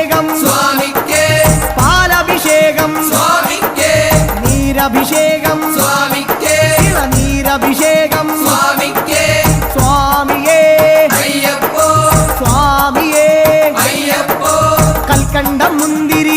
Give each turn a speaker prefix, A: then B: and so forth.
A: നീരഭിഷേകം
B: സ്വാമിക്കേ
A: പാലഭിഷേകം
B: സ്വാമിക്കേ
A: നീരഭിഷേകം
B: സ്വാമിക്കേ
A: നീരഭിഷേകം
B: സ്വാമിക്കേ
A: സ്വാമിയേ
B: അയ്യപ്പോ
A: സ്വാമിയേ
B: അയ്യപ്പോ
A: കൽക്കണ്ടം മുന്തിരി